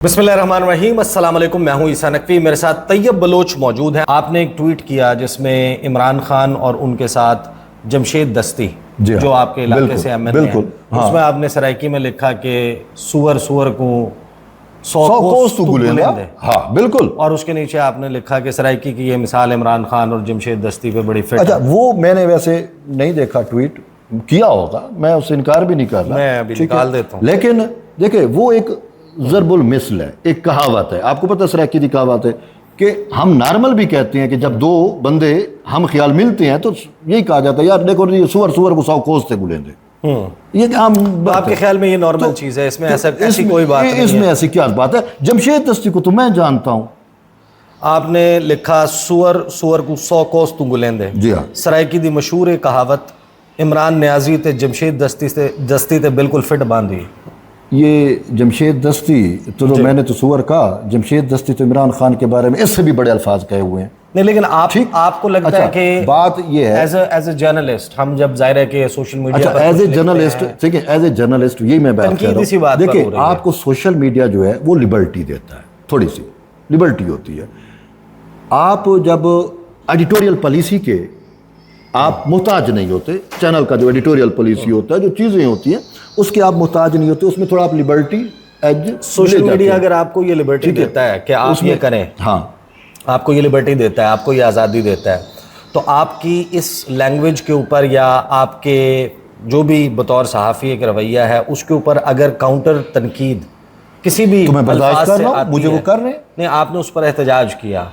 बिस्मिल्लाहिर्रहमानिर्रहीम, अस्सलाम वालेकुम। मैं हूं ईसा नकवी, मेरे साथ तैयब बलोच मौजूद हैं। आपने एक ट्वीट किया जिसमें इमरान खान और उनके साथ जमशेद दस्ती जो आपके इलाके से एमएनए हैं, उसमें आपने सराइकी में लिखा कि सुअर सुअर को 100 कोस तू बुलंद। हाँ बिल्कुल। और उसके नीचे आपने लिखा कि सराइकी की ये मिसाल इमरान खान और जमशेद दस्ती पे बड़ी फिट। अच्छा, वो मैंने वैसे नहीं देखा, ट्वीट किया होगा, मैं उससे इनकार भी नहीं कर रहा, मैं अभी निकाल देता हूँ। लेकिन देखिए वो एक ज़रबुल मिसल है, एक कहावत है, आपको पता है सराइकी की कहावत है कि हम नॉर्मल भी कहते हैं कि जब दो बंदे हम ख्याल मिलते हैं तो यही कहा जाता है, यार देखो ये सुअर सुअर को 100 कोस से बुलेंगे। ये आम बात आपके ख्याल में ये नॉर्मल चीज़ है, इसमें ऐसी कोई बात नहीं है। इसमें ऐसी क्या बात है? जमशेद दस्ती को तो मैं जानता हूँ। आपने लिखा सुअर सुअर को 100 कोस तू बुलंद। जी हाँ। सराइकी दी मशहूर कहावत इमरान न्याजी ते जमशेद दस्ती ते बिल्कुल फिट बांधी। ये जमशेद दस्ती तो मैंने तो सुअर कहा, जमशेद दस्ती तो इमरान खान के बारे में इससे भी बड़े अल्फाज कहे हुए हैं। नहीं, लेकिन आपको लगता है कि बात ये है एज ए जर्नलिस्ट, हम जब जाहिर है कि सोशल मीडिया पर एज ए जर्नलिस्ट, ठीक है, एज ए जर्नलिस्ट यही मैं बात कर रहा हूँ। देखिए आपको सोशल मीडिया जो है वो लिबर्टी देता है, थोड़ी सी लिबर्टी होती है। आप जब एडिटोरियल पॉलिसी के आप मुहताज नहीं होते, चैनल का जो एडिटोरियल पॉलिसी होता है, जो चीज़ें होती हैं उसके आप मुहताज नहीं होते, उसमें थोड़ा आप लिबर्टी एज सोशल मीडिया अगर आपको ये लिबर्टी देता है कि आप ये करें, हाँ, आपको ये लिबर्टी देता है, आपको ये आज़ादी देता है, तो आपकी इस लैंग्वेज के ऊपर या आपके जो भी बतौर सहाफ़ी एक रवैया है उसके ऊपर अगर काउंटर तनकीद किसी भी अल्फाज से मुझे वो कर रहे हैं, नहीं, आपने उस पर एहतजाज किया,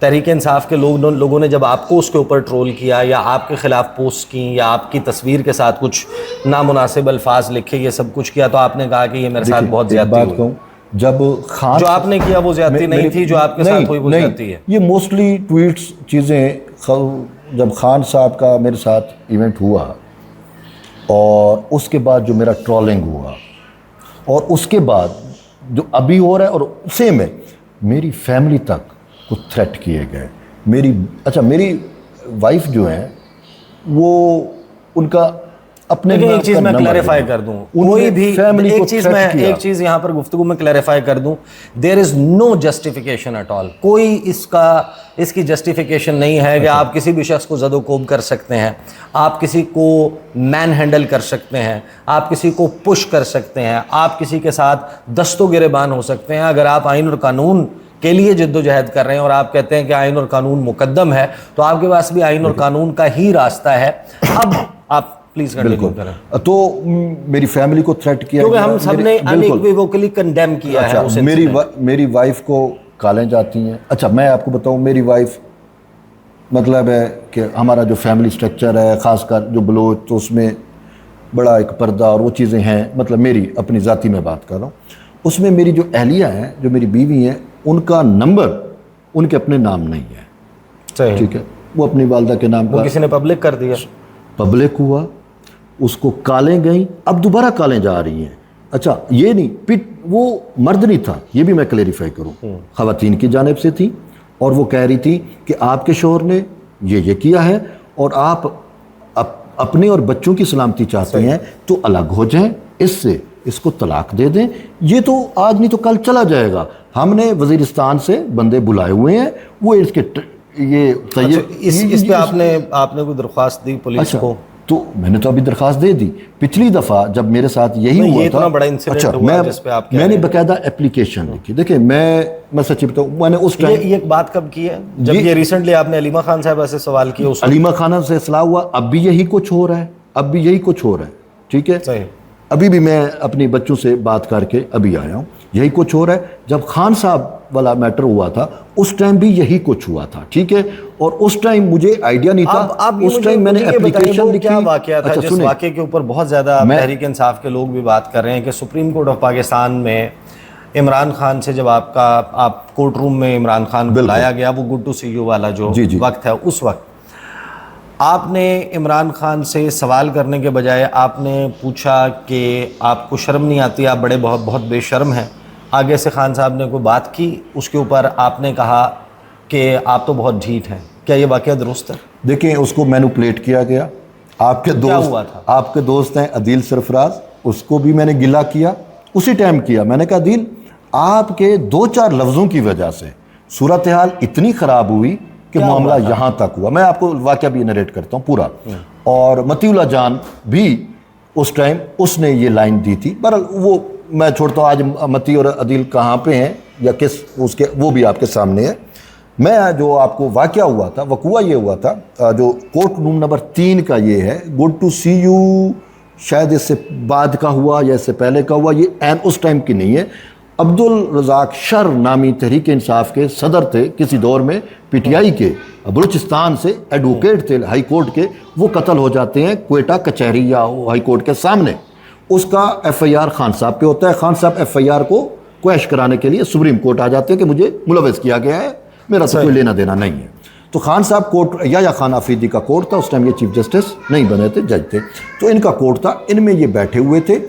तहरीक इंसाफ के लोगों ने जब आपको उसके ऊपर ट्रोल किया या आपके खिलाफ पोस्ट की या आपकी तस्वीर के साथ कुछ नामुनासिब अल्फाज लिखे, ये सब कुछ किया, तो आपने कहा कि ये मेरे साथ बहुत ज़्यादती हुई। जब खान जो आपने किया वो ज़्यादती नहीं थी, जो आपके साथ हुई वो ज़्यादती है। ये मोस्टली ट्वीट्स चीज़ें, जब खान साहब का मेरे साथ इवेंट हुआ और उसके बाद जो मेरा ट्रोलिंग हुआ और उसके बाद जो अभी हो रहा है और सेम है, मेरी फैमिली तक को थ्रेट किए गए। मेरी वाइफ जो है वो उनका अपने एक चीज़ मैं क्लैरिफाई कर दूं, कोई भी एक चीज़ यहाँ पर गुफ्तगू में क्लैरिफाई कर दूं, there is no justification at all. कोई इसकी जस्टिफिकेशन नहीं है कि आप किसी भी शख्स को ज़दोकोब कर सकते हैं, आप किसी को मैन हैंडल कर सकते हैं, आप किसी को पुश कर सकते हैं, आप किसी के साथ दस्तो गिरेबान हो सकते हैं। अगर आप आइन और कानून के लिए जद्दोजहद कर रहे हैं और आप कहते हैं कि आइन और कानून मुकद्दम है, तो आपके पास भी आइन और कानून का ही रास्ता है। अब आप प्लीज कंटिन्यू करें। तो मेरी फैमिली को थ्रेट किया, क्योंकि हम सबने अनइक्विवोकली कंडेम किया है उसे। मेरी वाइफ को गालें जाती हैं। अच्छा, मैं आपको बताऊं, मेरी वाइफ मतलब है कि हमारा जो फैमिली स्ट्रक्चर है, ख़ासकर जो बलोच, तो उसमें बड़ा एक पर्दा और वो चीज़ें हैं, मतलब मेरी अपनी ज़ाती में बात कर रहा हूँ, उसमें मेरी जो अहलिया हैं, जो मेरी बीवी हैं, उनका नंबर उनके अपने नाम नहीं है। सही, ठीक है, वो अपनी वालदा के नाम का किसी ने पब्लिक कर दिया, पब्लिक हुआ, उसको कालें गई, अब दोबारा कालें जा रही हैं। अच्छा, ये नहीं, वो मर्द नहीं था, ये भी मैं क्लेरिफाई करूं, ख़वातीन की जानिब से थी और वो कह रही थी कि आपके शोहर ने ये किया है और आप अपने और बच्चों की सलामती चाहते हैं तो अलग हो जाएं, इससे इसको तलाक दे दें। ये तो आज नहीं तो कल चला जाएगा। हमने वजीरिस्तान से बंदे बुलाए हुए हैं, वो इसके ये इस पे आपने कोई दरख्वास्त दी पुलिस को? तो मैंने तो अभी दरख्वास्त दे दी। पिछली दफ़ा जब मेरे साथ यही हुआ था, बड़ा इंसिडेंट हुआ जिस पे आप मैंने बाकायदा एप्लीकेशन लिखी। देखिए मैं सच्ची बताऊं, मैंने उस टाइम ये बात कब की है? जब ये रिसेंटली आपने अलीमा खान साहब से सवाल किया, अलीमा खान से सलाह हुआ, अब भी यही कुछ हो रहा है, ठीक है। सही, अभी भी मैं अपनी बच्चों से बात करके अभी आया हूँ, यही कुछ हो रहा है। जब खान साहब वाला मैटर हुआ था उस टाइम भी यही कुछ हुआ था, ठीक है। और उस टाइम मुझे आइडिया नहीं था, उस टाइम मैंने एप्लीकेशन लिखी। क्या वाकया था जिस वाकये के ऊपर बहुत ज़्यादा तहरीक इंसाफ के लोग भी बात कर रहे हैं कि सुप्रीम कोर्ट ऑफ पाकिस्तान में इमरान खान से जब आप कोर्ट रूम में इमरान खान को लाया गया, वो गुड टू सी यू वाला जो वक्त है, उस वक्त आपने इमरान खान से सवाल करने के बजाय आपने पूछा कि आपको शर्म नहीं आती, आप बड़े बहुत बेशर्म हैं। आगे से खान साहब ने कोई बात की, उसके ऊपर आपने कहा कि आप तो बहुत ढीठ हैं। क्या ये वाकया दुरुस्त है? देखिए, उसको मैनिपुलेट किया गया। आपके दोस्त हैं अदील सरफराज, उसको भी मैंने गिला किया, उसी टाइम किया। मैंने कहा अदील, आपके 2-4 लफ्ज़ों की वजह से सूरत हाल इतनी ख़राब हुई कि मामला यहाँ तक हुआ। मैं आपको वाक़या भी नरेट करता हूँ पूरा। और मतीउल्लाह जान भी उस टाइम उसने ये लाइन दी थी। बहरहाल वो मैं छोड़ता हूँ, आज मती और अदील कहाँ पे हैं या किस उसके, वो भी आपके सामने है। मैं जो आपको वाक़या हुआ था, वक़ुआ ये हुआ था, जो कोर्ट रूम नंबर 3 का ये है, गुड टू सी यू शायद इससे बाद का हुआ या इससे पहले का हुआ, ये एन उस टाइम की नहीं है। अब्दुल रज़ाक शर नामी तहरीक इंसाफ के सदर थे किसी दौर में, पीटीआई के, बलूचिस्तान से एडवोकेट थे हाई कोर्ट के, वो कत्ल हो जाते हैं क्वेटा कचहरी या हाई कोर्ट के सामने। उसका एफआईआर खान साहब पे होता है। खान साहब एफआईआर को क्वैश कराने के लिए सुप्रीम कोर्ट आ जाते हैं कि मुझे मुलविस किया गया है, मेरा तो कोई लेना देना नहीं है। तो खान साहब कोर्ट, या खान अफरीदी का कोर्ट था उस टाइम, ये चीफ जस्टिस नहीं बने थे, जज थे, तो इनका कोर्ट था, इनमें ये बैठे हुए थे।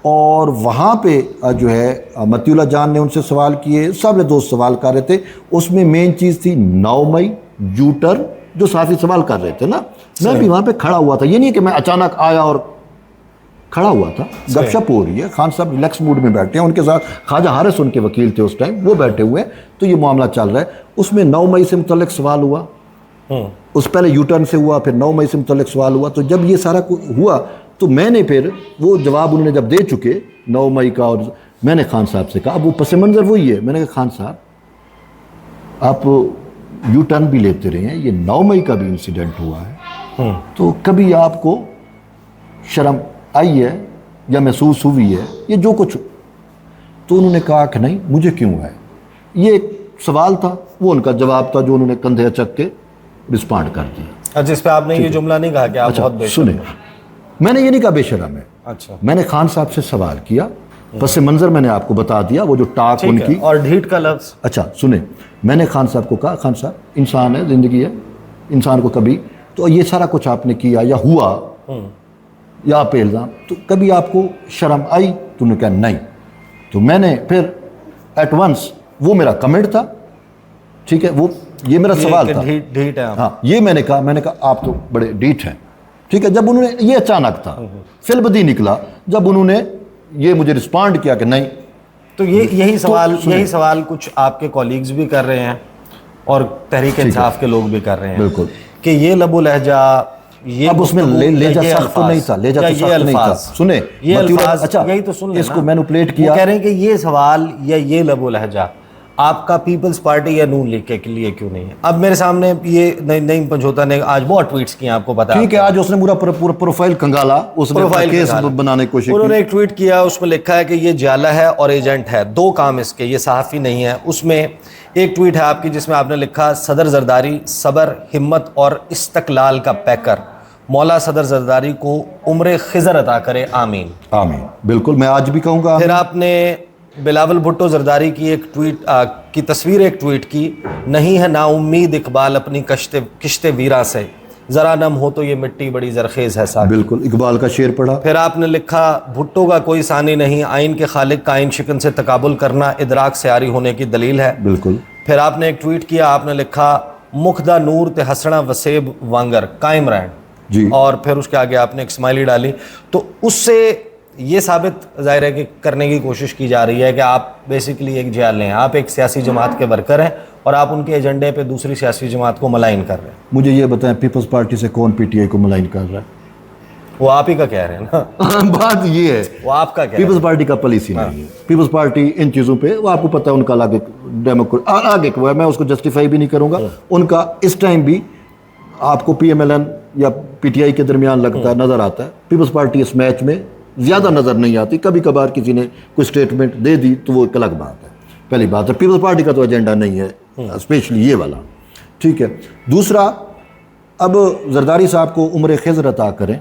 और वहाँ पे जो है मतीउल्लाह जान ने उनसे सवाल किए, सब ने दोस्त सवाल कर रहे थे। उसमें मेन चीज़ थी 9 मई यू टर्न, जो साफ़ी सवाल कर रहे थे ना, मैं भी वहाँ पे खड़ा हुआ था। ये नहीं कि मैं अचानक आया और खड़ा हुआ था, गपशप हो रही है, खान साहब रिलैक्स मूड में बैठे हैं, उनके साथ ख्वाजा हारिस उनके वकील थे उस टाइम, वो बैठे हुए हैं, तो ये मामला चल रहा है। उसमें 9 मई से मुतल्लिक सवाल हुआ, उस पहले यू टर्न से हुआ, फिर 9 मई से मुतल्लिक सवाल हुआ। तो जब ये सारा हुआ तो मैंने फिर वो जवाब उन्होंने जब दे चुके 9 मई का, और मैंने खान साहब से कहा, अब वो पस मंज़र वही है, मैंने कहा खान साहब आप यू टर्न भी लेते रहे हैं, ये 9 मई का भी इंसिडेंट हुआ है, तो कभी आपको शर्म आई है या महसूस हुई है ये जो कुछ? तो उन्होंने कहा कि नहीं, मुझे क्यों है। ये एक सवाल था, वो उनका जवाब था जो उन्होंने कंधे अचक के रिस्पॉन्ड कर दिया। जिस पे आपने ये जुमला नहीं कहा कि आप बहुत बेशर्म सुने, मैंने ये नहीं कहा बेशर्म है। अच्छा, मैंने खान साहब से सवाल किया, पस मंजर मैंने आपको बता दिया, वो जो टाक उनकी, और ढीठ का लफ्ज़। अच्छा सुने, मैंने खान साहब को कहा, खान साहब इंसान है, ज़िंदगी है, इंसान को कभी तो ये सारा कुछ आपने किया या हुआ या आप इल्ज़ाम, तो कभी आपको शर्म आई? तो उन्होंने कहा नहीं। तो मैंने फिर एट वंस, वो मेरा कमेंट था, ठीक है, वो ये मेरा सवाल था, ढीठ है आप। हाँ, ये मैंने कहा आप तो बड़े ढीठ हैं, ठीक है। जब उन्होंने, ये अचानक था, फिलबदी निकला जब उन्होंने ये मुझे रिस्पॉन्ड किया कि नहीं। तो यही सवाल कुछ आपके कॉलीग्स भी कर रहे हैं और तहरीक इंसाफ के लोग भी कर रहे हैं, बिल्कुल, कि ये लबो लहजा, ये अब उसमें लेजा सख्त तो नहीं था, लेजा तो सख्त नहीं था। सुने, ये अल्फाज, अच्छा यही तो सुन लेना, इसको मैनिपुलेट किया। कह रहे हैं कि ये सवाल या ये लबो लहजा आपका पीपल्स पार्टी या नून लीग के लिए क्यों नहीं है? अब मेरे सामने ये नईम पंचोता ने आज बहुत ट्वीट्स किए, आपको पता है, ठीक है, आज उसने पूरा प्रोफाइल कंगाला, उसने केस बनाने की कोशिश की। उन्होंने एक ट्वीट किया, उसमें लिखा है कि ये जाला है और एजेंट है, दो काम इसके, ये सहाफ़ी नहीं है। उसमें एक ट्वीट है आपकी जिसमें आपने लिखा, सदर जरदारी सबर, हिम्मत और इस्तकलाल का पैकर, मौला सदर जरदारी को उम्र खिजर अता करे, आमीन। आमीन, बिल्कुल, मैं आज भी कहूँगा। फिर आपने बिलावल भुट्टो जरदारी की एक ट्वीट की तस्वीर एक ट्वीट की, नहीं है नाउम्मीद इकबाल अपनी किश्ते वीरा से, ज़रा नम हो तो ये मिट्टी बड़ी जरखेज़ है साथ। बिल्कुल, इकबाल का शेर पढ़ा। फिर आपने लिखा, भुट्टो का कोई सानी नहीं, आइन के खालिक का आइन शिकन से तकाबुल करना इदराक से आरी होने की दलील है। बिल्कुल। फिर आपने एक ट्वीट किया, आपने लिखा, मुख्दा नूर ते हसना वसेब वांगर कायम रहन जी, और फिर उसके आगे आपने एक स्माइली डाली। तो उससे ये साबित जाहिर है कि करने की कोशिश की जा रही है कि आप बेसिकली एक जियाल हैं, आप एक सियासी जमात के वर्कर हैं और आप उनके एजेंडे पे दूसरी सियासी जमात को मलाइन कर रहे हैं। मुझे ये बताएं, पीपल्स पार्टी से कौन पीटीआई को मलाइन कर रहा है? वो आप ही का कह रहे हैं ना। बात ये है, वो आपका कह रहे हैं, पीपल्स पार्टी का पॉलिसी नहीं है। पीपल्स पार्टी इन चीज़ों पे, वो आपको पता है, उनका आगे को है, मैं उसको जस्टिफाई भी नहीं करूँगा। उनका इस टाइम भी आपको पीएमएलएन या पीटीआई के दरमियान लगता है, नज़र आता है। पीपल्स पार्टी इस मैच में ज़्यादा नज़र नहीं आती, कभी कभार किसी ने कोई स्टेटमेंट दे दी तो वो एक अलग बात है। पहली बात है, पीपल्स पार्टी का तो एजेंडा नहीं है, स्पेशली ये वाला, ठीक है। दूसरा, अब जरदारी साहब को उम्र खिज़र अता करें,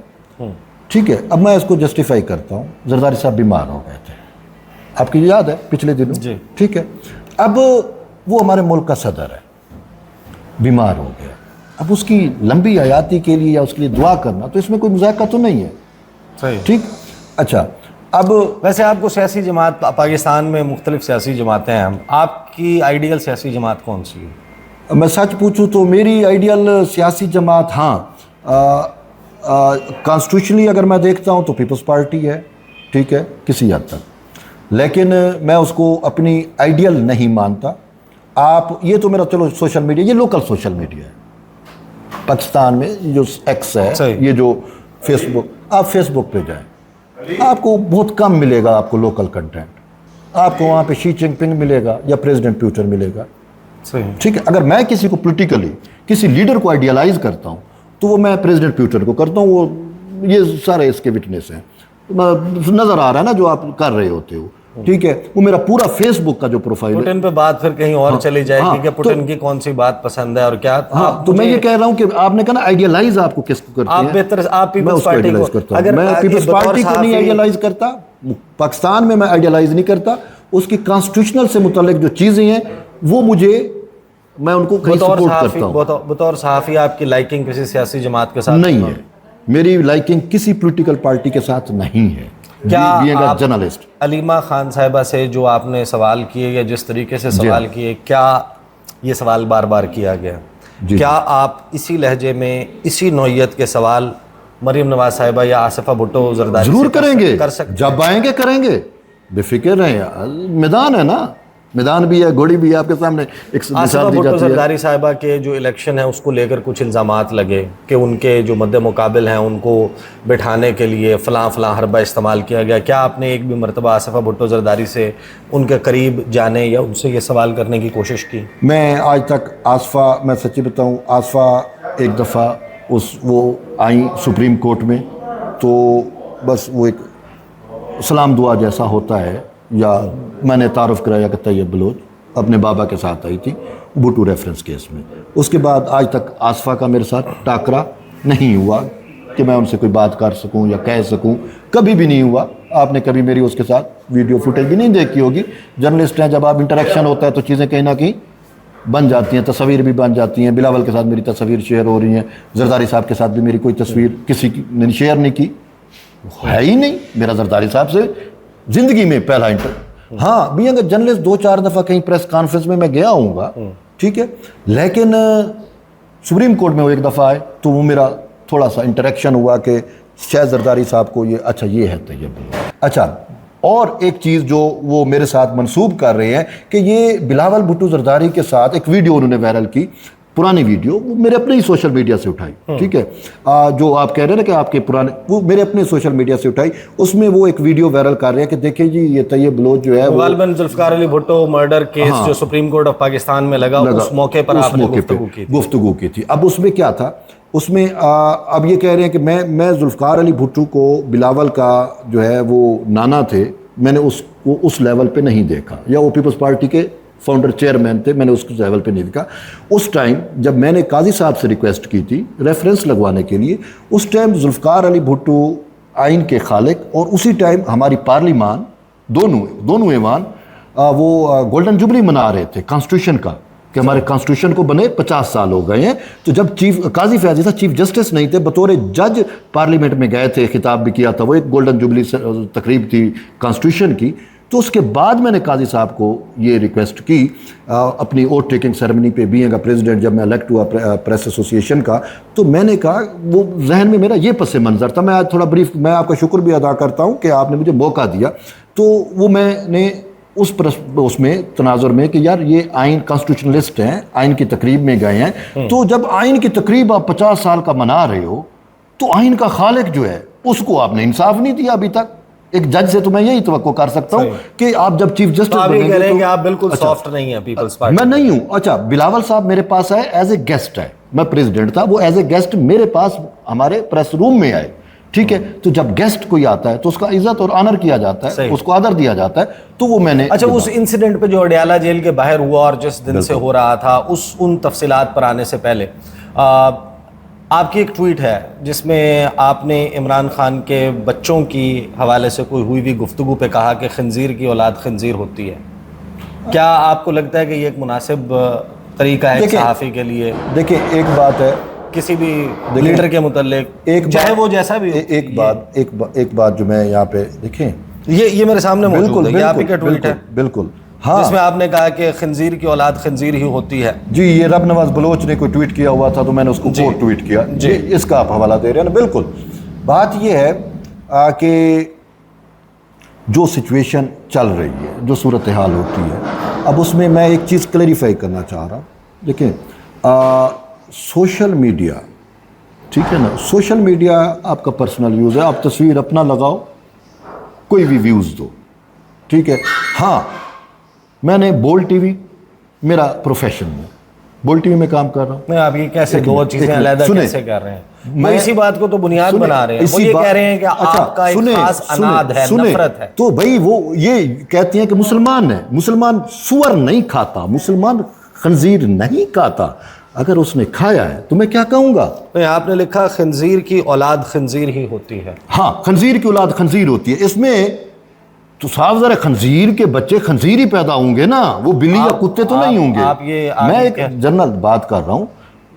ठीक है। अब मैं इसको जस्टिफाई करता हूँ, जरदारी साहब बीमार हो गए थे, आपकी याद है पिछले दिनों, ठीक है। अब वो हमारे मुल्क का सदर है, बीमार हो गया, अब उसकी लंबी हयाती के लिए या उसके लिए दुआ करना, तो इसमें कोई मजाक तो नहीं है, सही, ठीक। अच्छा, अब वैसे आपको सियासी जमात, पाकिस्तान में मुख्तलिफ सियासी जमातें हैं, आपकी आइडियल सियासी जमात कौन सी है? मैं सच पूछूं तो मेरी आइडियल सियासी जमात, हाँ, कॉन्स्टिट्यूशनली अगर मैं देखता हूं तो पीपल्स पार्टी है, ठीक है, किसी हद तक। लेकिन मैं उसको अपनी आइडियल नहीं मानता। आप ये तो मेरा चलो सोशल मीडिया, ये लोकल सोशल मीडिया है पाकिस्तान में, जो एक्स है, ये जो फेसबुक, आप फेसबुक पे जाएं, आपको बहुत कम मिलेगा आपको लोकल कंटेंट। आपको वहाँ पे शी जिनपिंग मिलेगा या प्रेसिडेंट पुतिन मिलेगा। ठीक है, अगर मैं किसी को पॉलिटिकली किसी लीडर को आइडियलाइज करता हूँ तो वो मैं प्रेसिडेंट पुतिन को करता हूँ। वो ये सारे इसके विटनेस हैं, नज़र आ रहा है ना जो आप कर रहे होते हो। ठीक है, वो मेरा पूरा फेसबुक का जो प्रोफाइल है। पुतिन पे बात फिर कहीं और चली जाएगी कि पुतिन की कौन सी बात पसंद है और क्या। तो मैं ये कह रहा हूँ कि आपने कहा ना आइडियलाइज आपको किसको करते हैं, आप बेहतर आप पीपल्स पार्टी को करता हूं। अगर मैं पीपल्स पार्टी को नहीं आइडियलाइज करता, पाकिस्तान में मैं आइडियलाइज नहीं करता, उसकी कॉन्स्टिट्यूशनल से मुताल्लिक जो चीजें हैं वो मुझे, मैं उनको कहीं सपोर्ट करता हूँ। बतौर सहाफी आपकी लाइकिंग किसी सियासी जमात के साथ नहीं है, मेरी लाइकिंग किसी पॉलिटिकल पार्टी के साथ नहीं है। क्या आप जर्नलिस्ट अलीमा खान साहिबा से जो आपने सवाल किए या जिस तरीके से सवाल किए, क्या ये सवाल बार बार किया गया, क्या आप इसी लहजे में इसी नौइयत के सवाल मरीम नवाज साहिबा या आसिफा भुट्टो जरदारी जरूर करेंगे, जब आएंगे करेंगे, बेफिक्र रहें। मैदान है ना, मैदान भी है, घोड़ी भी है आपके सामने। एक आसिफा भुट्टो जरदारी साहिबा के जो इलेक्शन है उसको लेकर कुछ इल्ज़ामात लगे कि उनके जो मद्दे मुकाबिल हैं उनको बिठाने के लिए फ़लाँ हरबा इस्तेमाल किया गया। क्या आपने एक भी मरतबा आसिफा भुट्टो जरदारी से उनके करीब जाने या उनसे ये सवाल करने की कोशिश की? मैं आज तक आसिफा, मैं सच्ची बताऊँ, आसिफा एक दफ़ा वो आई सुप्रीम कोर्ट में, तो बस वो एक सलाम दुआ जैसा होता है, या मैंने तारुफ कराया कि तैयब बलोच अपने बाबा के साथ आई थी भुट्टो रेफरेंस केस में। उसके बाद आज तक आसिफा का मेरे साथ टाकरा नहीं हुआ कि मैं उनसे कोई बात कर सकूं या कह सकूं, कभी भी नहीं हुआ। आपने कभी मेरी उसके साथ वीडियो फुटेज भी नहीं देखी होगी। जर्नलिस्ट हैं, जब आप इंटरेक्शन होता है तो चीज़ें कहीं ना कहीं बन जाती हैं, तस्वीर भी बन जाती हैं। बिलावल के साथ मेरी तस्वीर शेयर हो रही हैं, जरदारी साहब के साथ भी मेरी कोई तस्वीर किसी की मैंने शेयर नहीं की, है ही नहीं मेरा जरदारी साहब से जिंदगी में पहला हाँ भी अगर जर्नलिस्ट 2-4 दफ़ा कहीं प्रेस कॉन्फ्रेंस में मैं गया हूँगा, ठीक है, लेकिन सुप्रीम कोर्ट में वो एक दफ़ा आए तो वो मेरा थोड़ा सा इंटरेक्शन हुआ कि शायद जरदारी साहब को ये अच्छा ये है तैयब। अच्छा, और एक चीज़ जो वो मेरे साथ मंसूब कर रहे हैं कि ये बिलावल भुट्टो जरदारी के साथ एक वीडियो उन्होंने वायरल की, पुरानी वीडियो, वो मेरे अपने ही सोशल मीडिया से उठाई। ठीक है, जो आप कह रहे हैं ना कि आपके पुराने, वो मेरे अपने सोशल मीडिया से उठाई। उसमें वो एक वीडियो वायरल कर रहे हैं कि देखिए जी ये तैयब बलोच जो है गालिबन जुल्फकार अली भुट्टो मर्डर केस जो सुप्रीम कोर्ट ऑफ पाकिस्तान में लगा उस मौके पर आपने गुफ्तगू की थी। अब उसमें क्या था, उसमें अब ये कह रहे हैं कि मैं जुल्फकार अली भुट्टो को बिलावल का जो है वो नाना थे, मैंने उसको उस लेवल पे नहीं देखा, या वो पीपल्स पार्टी के फाउंडर चेयरमैन थे, मैंने उसको लेवल पे नहीं देखा। उस टाइम जब मैंने काजी साहब से रिक्वेस्ट की थी रेफरेंस लगवाने के लिए, उस टाइम जुल्फकार अली भुट्टो आइन के खालिक और उसी टाइम हमारी पार्लिमान दोनों ऐवान वो गोल्डन जुबली मना रहे थे कॉन्स्टिट्यूशन का, कि हमारे कॉन्स्टिट्यूशन को बने 50 साल हो गए हैं। तो जब काजी फैजी साहब चीफ जस्टिस नहीं थे, बतौर जज पार्लियामेंट में गए थे, खिताब भी किया था, वो एक गोल्डन जुबली तकरीब थी कॉन्स्टिट्यूशन की। तो उसके बाद मैंने काजी साहब को ये रिक्वेस्ट की अपनी ओथ टेकिंग सेरेमनी पे, बीइंग अ प्रेसिडेंट, जब मैं इलेक्ट हुआ प्रेस एसोसिएशन का, तो मैंने कहा, वो जहन में मेरा ये पस मंज़र था। मैं आज थोड़ा ब्रीफ, मैं आपका शुक्र भी अदा करता हूँ कि आपने मुझे मौका दिया। तो वो मैंने उसमें तनाजुर में कि यार ये आइन कॉन्स्टिट्यूशनलिस्ट हैं, आइन की तकरीब में गए हैं, तो जब आइन की तकरीब आप 50 साल का मना रहे हो तो आइन का खालिक जो है उसको आपने इंसाफ नहीं दिया अभी तक। एक जज से तो मैं यही तवक्को कर सकता हूँ कि आप जब चीफ जस्टिस बनेंगे तो आप बिल्कुल सॉफ्ट नहीं है पीपल्स पार्टी। मैं नहीं हूँ। अच्छा, बिलावल साहब मेरे पास आए एज ए गेस्ट है, मैं प्रेसिडेंट था, वो एज ए गेस्ट मेरे पास हमारे प्रेस रूम में आए। ठीक है, तो जब गेस्ट कोई आता है तो उसका इज्जत और ऑनर किया जाता है, उसको आदर दिया जाता है। तो वो मैंने अच्छा, उस इंसिडेंट पे जो अडयाला जेल के बाहर हुआ और जिस दिन से हो रहा था, उन तफसीलात पर आने से पहले आपकी एक ट्वीट है जिसमें आपने इमरान खान के बच्चों की हवाले से कोई हुई भी गुफ्तगू पे कहा कि खंजीर की औलाद खंजीर होती है। क्या आपको लगता है कि ये एक मुनासिब तरीका है सहाफ़ी के लिए? देखिए, एक बात है, किसी भी लीडर के मुतल्लिक चाहे वो जैसा भी, एक बात जो मैं यहाँ पे देखें, ये मेरे सामने मौजूद है, ये आप ही का ट्वीट है, बिल्कुल, हाँ, जिसमें आपने कहा कि खंजीर की औलाद खंजीर ही होती है। जी, ये रब नवाज बलोच ने कोई ट्वीट किया हुआ था तो मैंने उसको कोट ट्वीट किया जी, इसका आप हवाला दे रहे हैं ना। बिल्कुल, बात ये है कि जो सिचुएशन चल रही है, जो सूरत हाल होती है, अब उसमें मैं एक चीज़ क्लैरिफाई करना चाह रहा हूँ। देखिए, सोशल मीडिया, ठीक है ना, सोशल मीडिया आपका पर्सनल यूज़ है, आप तस्वीर अपना लगाओ, कोई भी व्यूज़ दो, ठीक है। हाँ, मैंने बोल्ड टीवी मेरा प्रोफेशन है, बोल्ड टीवी में काम कर रहा हूँ। मैं आप ये कैसे दो चीजें अलग कैसे कर रहे हैं? मैं इसी बात को तो बुनियाद बना रहे हैं। वो ये कह रहे हैं कि आपका एक खास अनाद है, नफरत है। तो भाई वो ये कहती हैं कि मुसलमान है, मुसलमान सुअर नहीं खाता, मुसलमान खंजीर नहीं खाता। अगर उसने खाया है तो मैं क्या कहूँगा? तो आपने लिखा खंजीर की औलाद खंजीर ही होती है। हाँ, खंजीर की औलाद खंजीर होती है। इसमें तो साफ ज़रा खंजीर के बच्चे खंजीर ही पैदा होंगे ना, वो बिल्ली या कुत्ते तो नहीं होंगे। मैं एक जनरल बात कर रहा हूँ,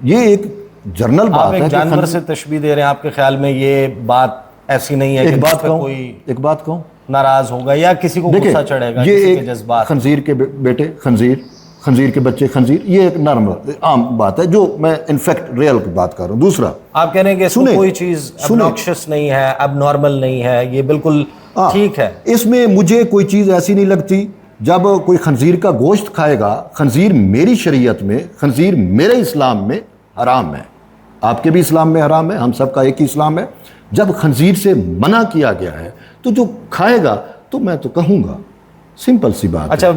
ये एक जनरल बात है। जानवर से तशबीह दे रहे हैं, आपके ख्याल में ये बात ऐसी नहीं है? एक बात कहूँ, नाराज होगा या किसी को गुस्सा चढ़ेगा? ये एक जज्बात, खंजीर के बेटे खंजीर, खंजीर के बच्चे खंजीर, ये एक नॉर्मल आम बात है, जो मैं इनफैक्ट रियल की बात कर रहा हूँ। दूसरा, आप कह रहे हैं कि इसमें कोई चीज ऑब्नॉक्शियस नहीं है, अबनॉर्मल नहीं है, ये बिल्कुल ठीक है। इसमें मुझे कोई चीज़ ऐसी नहीं लगती। जब कोई खंजीर का गोश्त खाएगा, खंजीर मेरी शरीयत में, खंजीर मेरे इस्लाम में हराम है, आपके भी इस्लाम में हराम है, हम सबका एक ही इस्लाम है। जब खंजीर से मना किया गया है तो जो खाएगा तो मैं तो कहूँगा, सिंपल सी बात। अच्छा,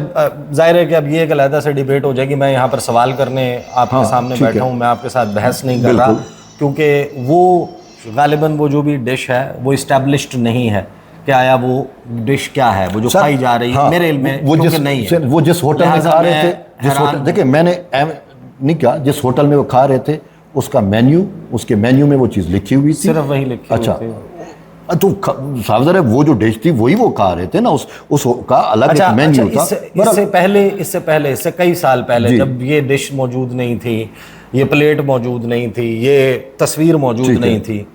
जाहिर है कि अब ये एक अलग से डिबेट हो जाएगी। मैं यहाँ पर सवाल करने आपके सामने बैठा हूँ, मैं आपके साथ बहस नहीं कर रहा, क्योंकि वो गालिबन वो जो भी डिश है वो इस्टेब्लिश्ड नहीं है कि आया वो डिश क्या है, वो जो खाई जा रही है। मेरे इल्म में वो जिस होटल में खा रहे थे, देखिए मैंने नहीं कहा, जिस होटल में वो खा रहे थे उसका मेन्यू, उसके मेन्यू में वो चीज़ लिखी हुई थी, सिर्फ वही लिखी। अच्छा, तो सावधान है, वो जो डिश थी वही वो खा रहे थे ना, उसका अलग एक मेन्यू था। इससे कई साल पहले जब ये डिश मौजूद नहीं थी, ये प्लेट मौजूद नहीं थी, ये तस्वीर मौजूद नहीं थी,